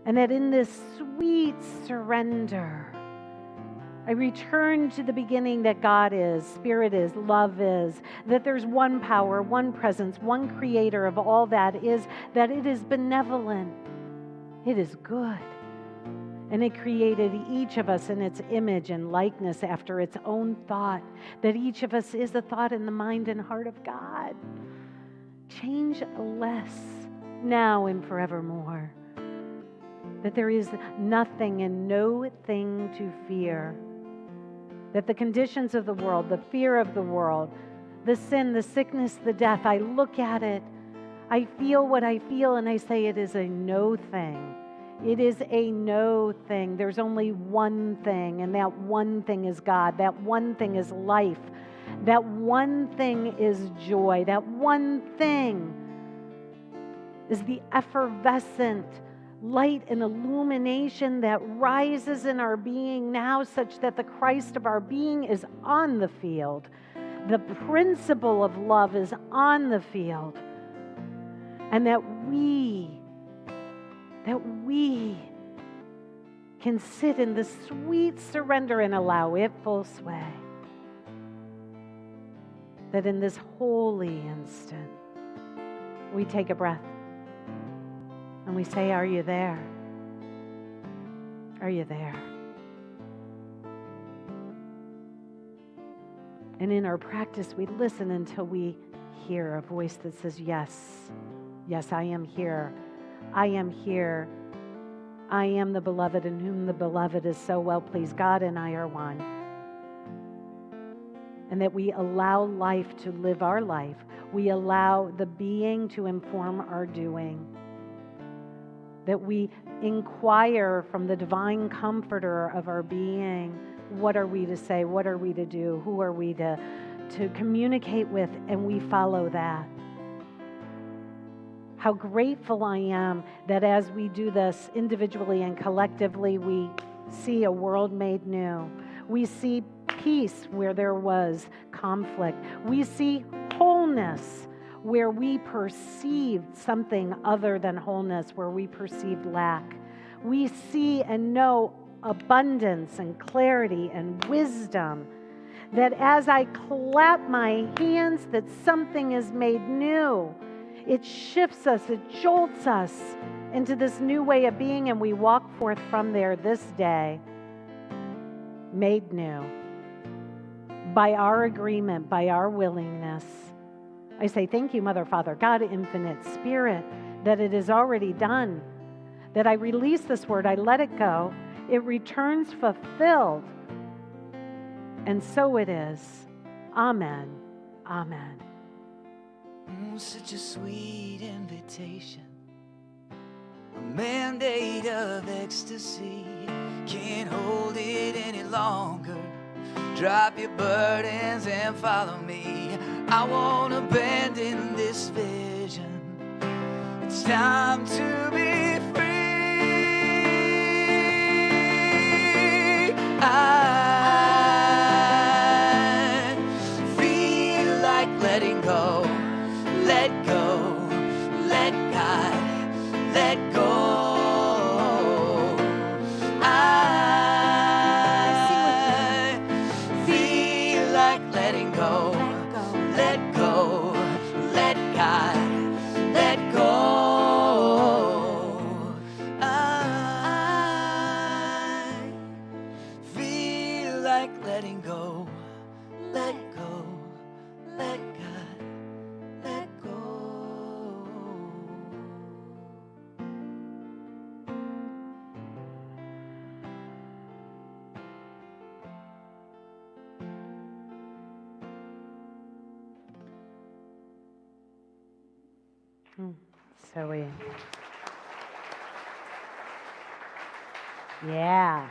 And that in this sweet surrender, I return to the beginning that God is, Spirit is, love is, that there's one power, one presence, one creator of all that is, that it is benevolent, it is good. And it created each of us in its image and likeness after its own thought, that each of us is a thought in the mind and heart of God. Change less now and forevermore. That there is nothing and no thing to fear. That the conditions of the world, the fear of the world, the sin, the sickness, the death, I look at it, I feel what I feel, and I say it is a no thing. It is a no thing. There's only one thing, and that one thing is God. That one thing is life. That one thing is joy. That one thing is the effervescent light and illumination that rises in our being now, such that the Christ of our being is on the field. The principle of love is on the field. And that we can sit in the sweet surrender and allow it full sway. That in this holy instant, we take a breath and we say, are you there? Are you there? And in our practice, we listen until we hear a voice that says, yes, yes, I am here. I am here. I am the beloved in whom the beloved is so well pleased. God and I are one. And that we allow life to live our life. We allow the being to inform our doing. That we inquire from the divine comforter of our being, what are we to say? What are we to do? Who are we to communicate with? And we follow that. How grateful I am that as we do this individually and collectively, we see a world made new. We see peace where there was conflict. We see wholeness where we perceived something other than wholeness, where we perceived lack. We see and know abundance and clarity and wisdom, that as I clap my hands, that something is made new. It shifts us, it jolts us into this new way of being, and we walk forth from there this day, made new, by our agreement, by our willingness. I say, thank you, Mother, Father, God, Infinite Spirit, that it is already done, that I release this word, I let it go, it returns fulfilled, and so it is. Amen. Amen. Such a sweet invitation, a mandate of ecstasy. Can't hold it any longer. Drop your burdens and follow me. I won't abandon this vision. It's time to be free. I feel like letting go. let go, let God, let go. I feel like letting go, let go, let God, let go. I feel like letting go, let go, let God, let go. So yeah.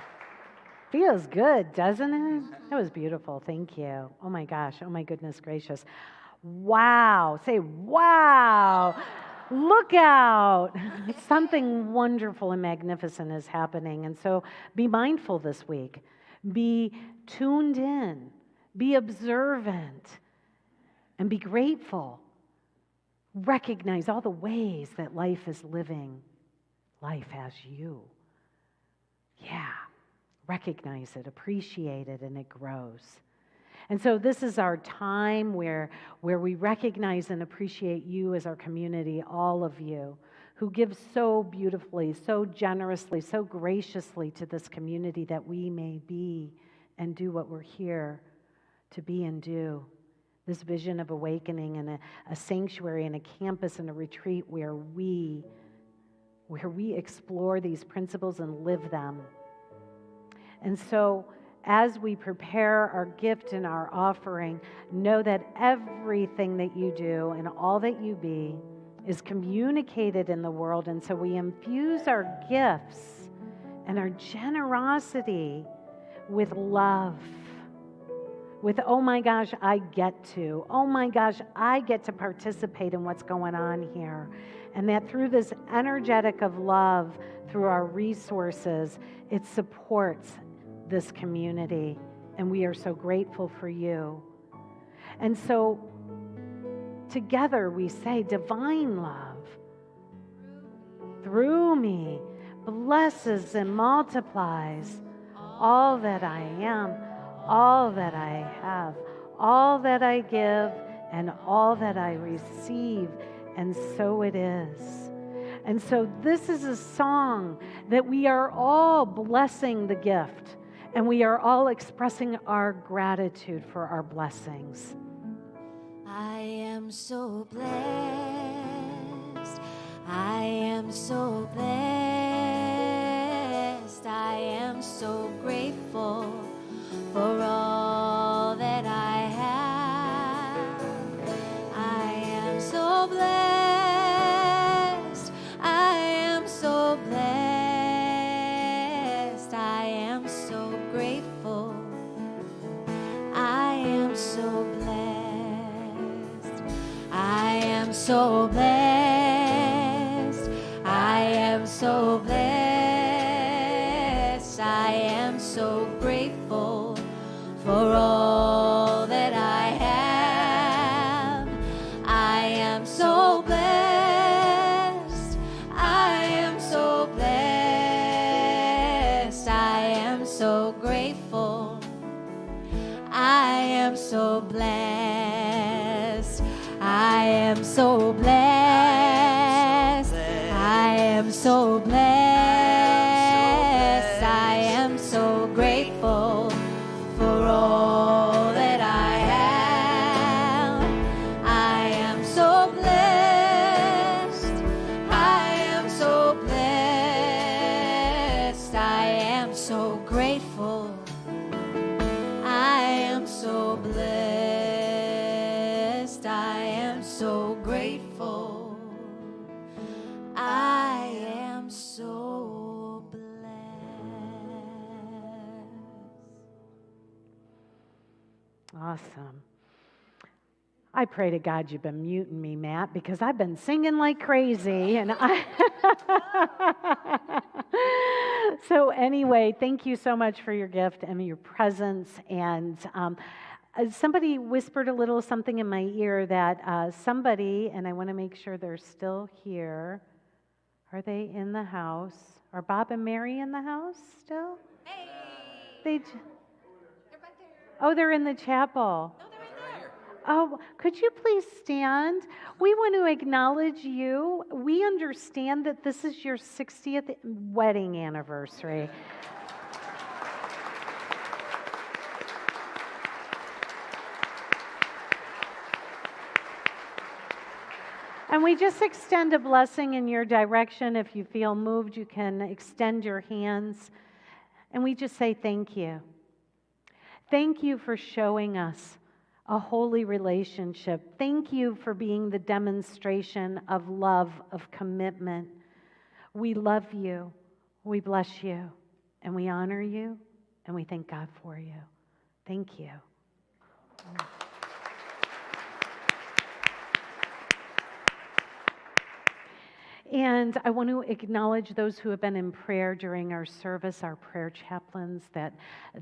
Feels good, doesn't it? That was beautiful. Thank you. Oh my gosh. Oh my goodness gracious. Wow. Say, wow. Look out. Something wonderful and magnificent is happening. And so be mindful this week. Be tuned in. Be observant. And be grateful. Recognize all the ways that life is living life as you. Yeah. Recognize it, appreciate it, and it grows. And so this is our time where we recognize and appreciate you as our community, all of you, who give so beautifully, so generously, so graciously to this community that we may be and do what we're here to be and do. This vision of awakening and a sanctuary and a campus and a retreat where we explore these principles and live them. And so as we prepare our gift and our offering, know that everything that you do and all that you be is communicated in the world. And so we infuse our gifts and our generosity with love. With, oh my gosh, I get to. Oh my gosh, I get to participate in what's going on here. And that through this energetic of love, through our resources, it supports this community. And we are so grateful for you. And so together we say, divine love through me blesses and multiplies all that I am, all that I have, all that I give, and all that I receive. And so it is. And so this is a song that we are all blessing the gift, and we are all expressing our gratitude for our blessings. I am so blessed. I am so blessed. I am so grateful for all that I have. I am so blessed. I am so blessed. I am so grateful. I am so blessed. I am so blessed. I am so blessed. I am so grateful for all that I have. I am so blessed. I am so blessed. I am so grateful. I am so blessed. I am so blessed. I am so blessed. I am so grateful for all that I have. I am so blessed. I am so blessed. I am so grateful. I am so blessed. I am so grateful. I am so blessed. Awesome. I pray to God you've been muting me, Matt, because I've been singing like crazy. And So anyway, thank you so much for your gift and your presence. And Somebody whispered a little something in my ear that somebody, and I want to make sure they're still here. Are they in the house? Are Bob and Mary in the house still? Hey! They. They're back there. Oh, they're in the chapel. No, they're right there. Oh, could you please stand? We want to acknowledge you. We understand that this is your 60th wedding anniversary. And we just extend a blessing in your direction. If you feel moved, you can extend your hands. And we just say thank you. Thank you for showing us a holy relationship. Thank you for being the demonstration of love, of commitment. We love you, we bless you, and we honor you, and we thank God for you. Thank you. And I want to acknowledge those who have been in prayer during our service, our prayer chaplains, that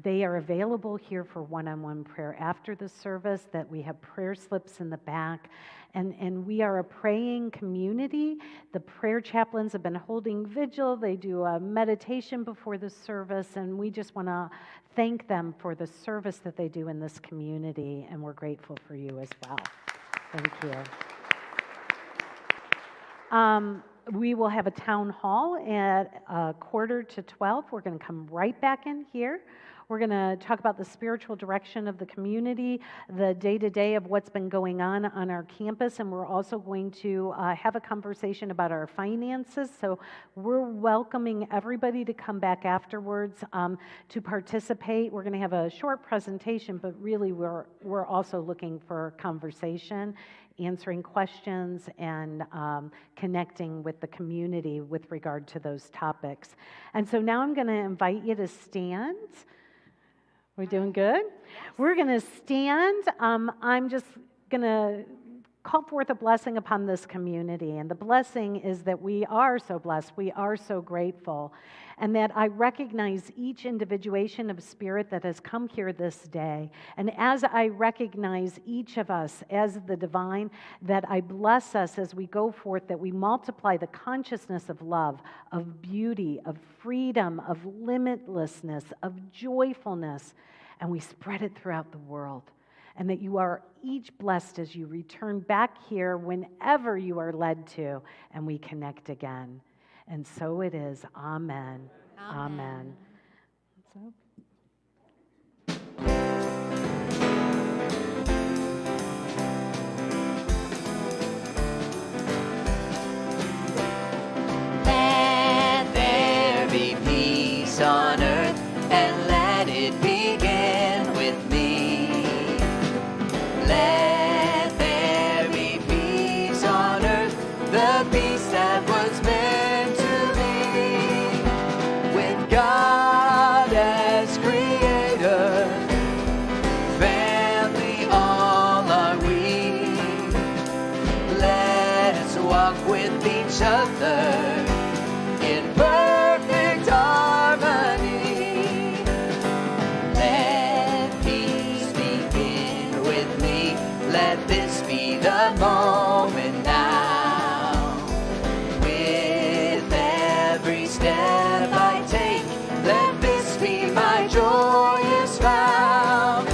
they are available here for one-on-one prayer after the service, that we have prayer slips in the back. And we are a praying community. The prayer chaplains have been holding vigil. They do a meditation before the service, and we just want to thank them for the service that they do in this community, and we're grateful for you as well. Thank you. We will have a town hall at 11:45. We're going to come right back in here. We're going to talk about the spiritual direction of the community, the day-to-day of what's been going on our campus, and we're also going to have a conversation about our finances. So we're welcoming everybody to come back afterwards to participate. We're going to have a short presentation, but really we're also looking for conversation, answering questions, and connecting with the community with regard to those topics. And so now I'm going to invite you to stand. We're doing good? We're going to stand. I'm just going to call forth a blessing upon this community. And the blessing is that we are so blessed, we are so grateful, and that I recognize each individuation of spirit that has come here this day. And as I recognize each of us as the divine, that I bless us as we go forth, that we multiply the consciousness of love, of beauty, of freedom, of limitlessness, of joyfulness, and we spread it throughout the world. And that you are each blessed as you return back here whenever you are led to, and we connect again. And so it is. Amen. Amen. So. Let there be peace on earth, and let it begin with me. Let there be peace on earth, the peace that was meant to be. With God as creator, family all are we. Let us walk with each other in perfect harmony. Let peace begin with me. Let this be the moment now. With every step I take, let this be my joyous vow.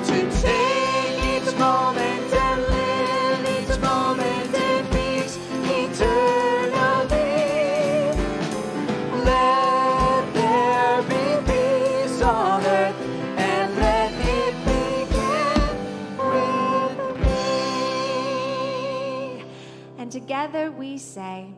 To take each moment and live each moment in peace eternally. Let there be peace on earth, and let it begin with me. And together we say,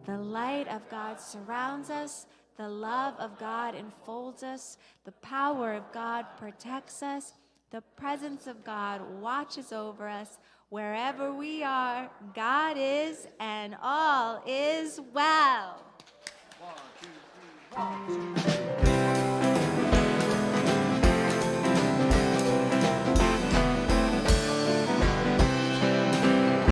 the light of God surrounds us, the love of God enfolds us, the power of God protects us, the presence of God watches over us. Wherever we are, God is, and all is well. 1, 2, 3.